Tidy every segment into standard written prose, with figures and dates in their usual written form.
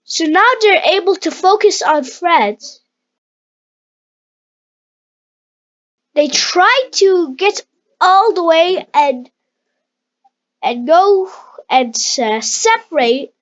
So now they're able to focus on France. They try to get all the way and go and separate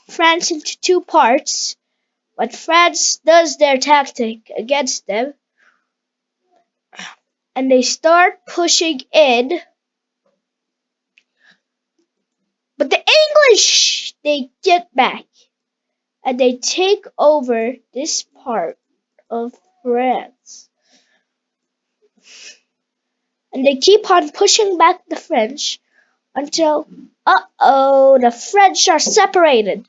France into two parts, but France does their tactic against them, and they start pushing in. But the English, they get back, and they take over this part of France. And they keep on pushing back the French until, the French are separated.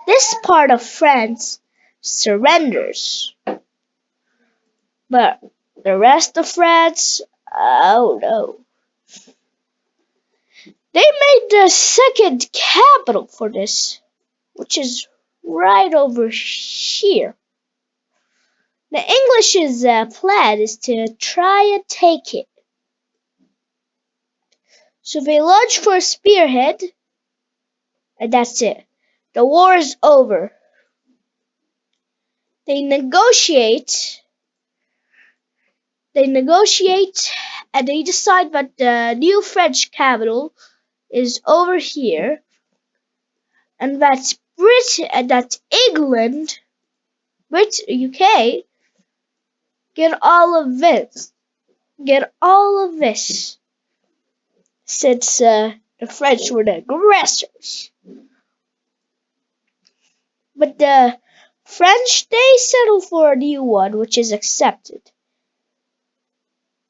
This part of France surrenders. But the rest of France, oh no. They made the second capital for this, which is right over here. The English's plan is to try and take it. So they launch for a spearhead, and that's it. The war is over. They negotiate, and they decide that the new French capital is over here, and that's Britain, and that's England, UK, get all of this, since the French were the aggressors. But the French, they settle for a new one, which is accepted.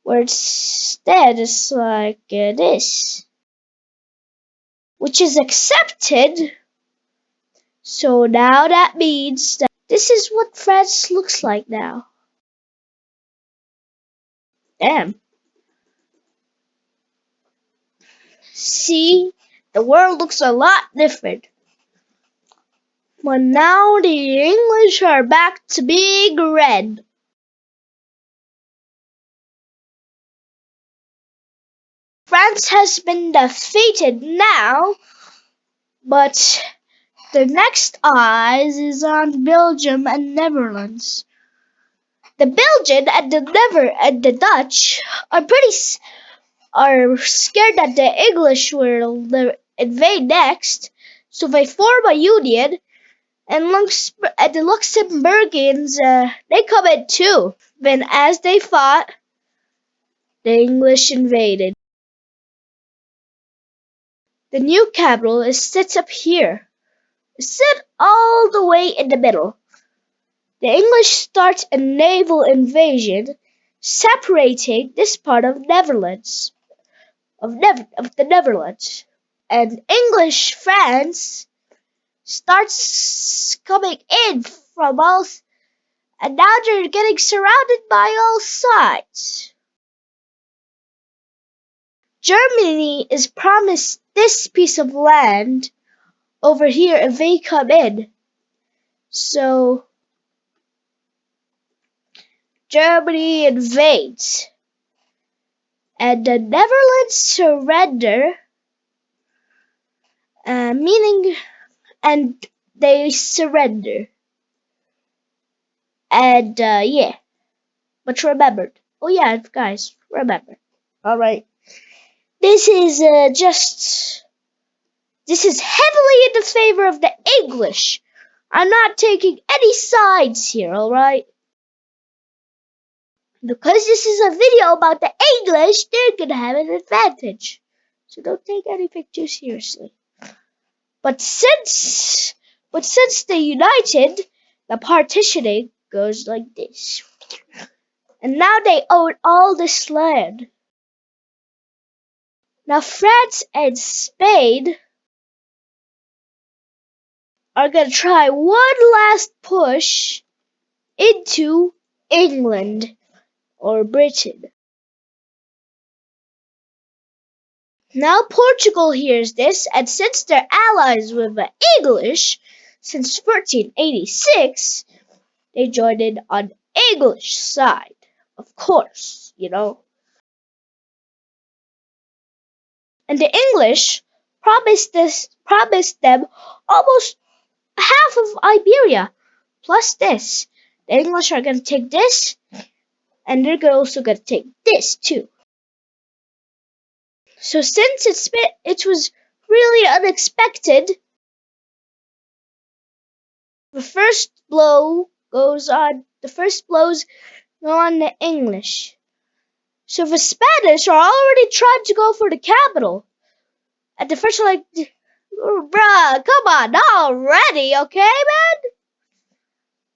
Where instead it's like this, which is accepted. So now that means that this is what France looks like now. Damn. See, the world looks a lot different. But now the English are back to being red. France has been defeated now, but the next eyes is on Belgium and Netherlands. The Belgian and the Dutch are are scared that the English will invade next, so they form a union, and the Luxembourgians, they come in too. Then as they fought, the English invaded. The new capital is set up here. It's set all the way in the middle. The English start a naval invasion, separating this part of Netherlands, of the Netherlands. And English France starts coming in from all, and now they're getting surrounded by all sides. Germany is promised this piece of land over here if they come in. So Germany invades, and the Netherlands surrender, and they surrender. And yeah, but remember, oh yeah, guys, remember. All right, this is heavily in the favor of the English. I'm not taking any sides here, all right? Because this is a video about the English, they're gonna have an advantage. So don't take anything too seriously. But since they united, the partitioning goes like this. And now they own all this land. Now France and Spain are gonna try one last push into England or Britain. Now Portugal hears this, and since they're allies with the English since 1386, they joined in on the English side. Of course, you know. And the English promised them almost half of Iberia. Plus this. The English are gonna take this, and they're also gonna take this too. So since it was really unexpected, the first blows go on the English. So the Spanish are already trying to go for the capital. And the French are like, bruh, come on, not already, okay, man?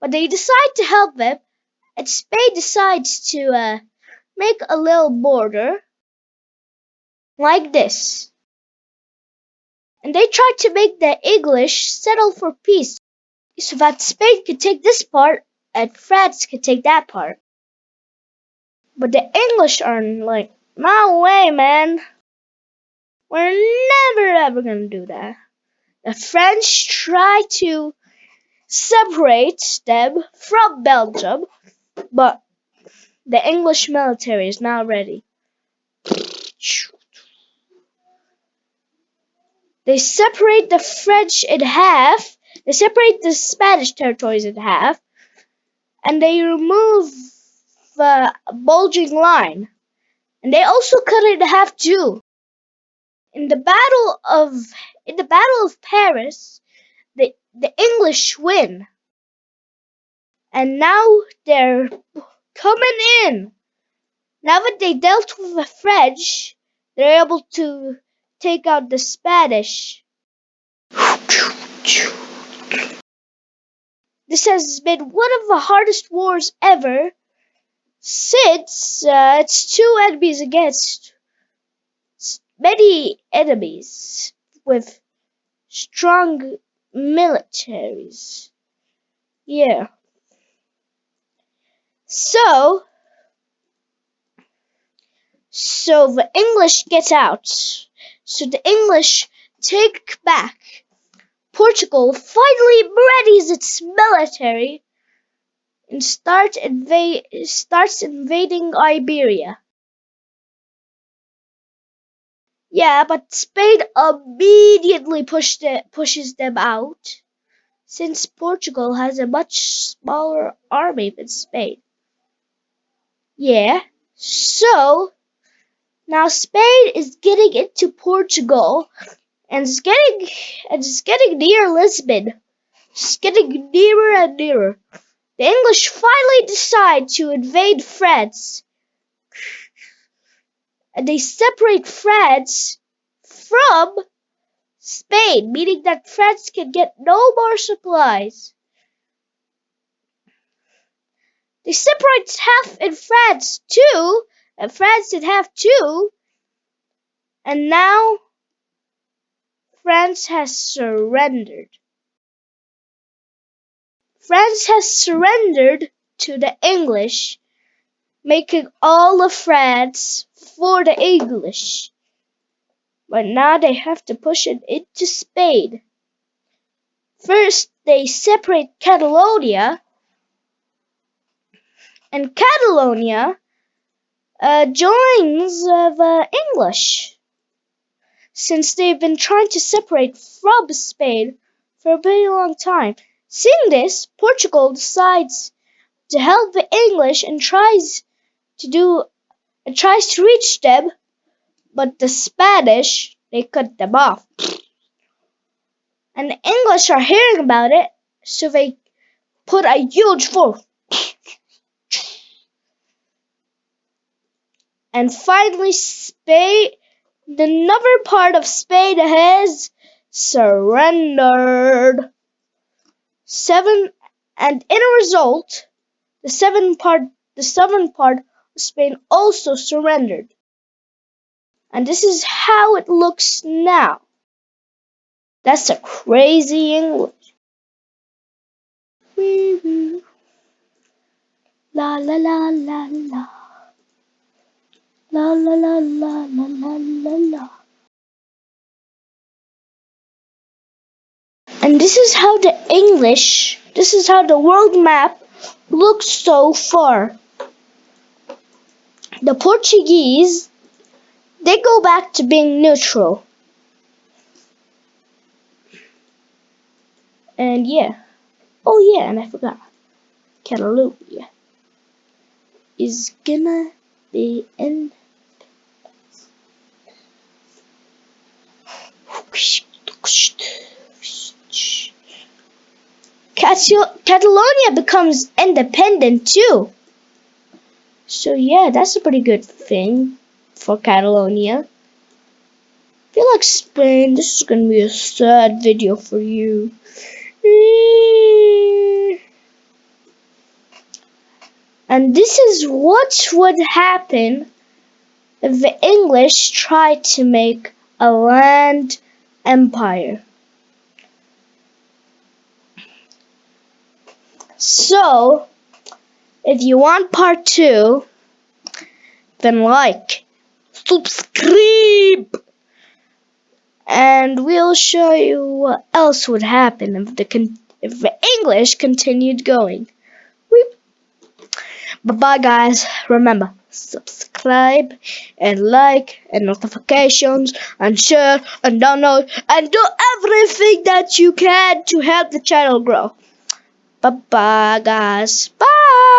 But they decide to help them, and Spain decides to make a little border like this. And they try to make the English settle for peace so that Spain could take this part and France could take that part. But the English are like, no way, man. We're never ever gonna do that. The French try to separate them from Belgium, but the English military is not ready. They separate the French in half, they separate the Spanish territories in half, and they remove the bulging line. And they also cut it in half too. In the Battle of Paris, the English win. And now they're coming in. Now that they dealt with the French, they're able to take out the Spanish. This has been one of the hardest wars ever, since it's two enemies against many enemies with strong militaries. Yeah. So the English get out. So the English take back. Portugal finally readies its military and starts invading Iberia. Yeah, but Spain immediately pushes them out, since Portugal has a much smaller army than Spain. Yeah, so now Spain is getting into Portugal and it's getting near Lisbon. It's getting nearer and nearer. The English finally decide to invade France. And they separate France from Spain, meaning that France can get no more supplies. They separate half in France too, and France in half too. And now France has surrendered. France has surrendered to the English, making all of France for the English. But now they have to push it into Spain. First, they separate Catalonia, and Catalonia joins the English, since they've been trying to separate from Spain for a very long time. Seeing this, Portugal decides to help the English and tries to reach them, but the Spanish, they cut them off. And the English are hearing about it, so they put a huge force. And finally, Spain, the northern part of Spain has surrendered. And in a result, the southern part of Spain also surrendered. And this is how it looks now. That's a crazy English. La la la la la. La la la la la la la la. And this is how the world map looks so far. The Portuguese, they go back to being neutral. And yeah. Oh yeah, and I forgot. Catalonia is gonna be in Catalonia becomes independent too. So yeah, that's a pretty good thing for Catalonia. If you like Spain, this is gonna be a sad video for you. And this is what would happen if the English tried to make a land empire. So, if you want part 2, then like, subscribe, and we'll show you what else would happen if the English continued going. Bye bye guys, remember, subscribe and like and notifications and share and download and do everything that you can to help the channel grow. Bye bye guys, bye.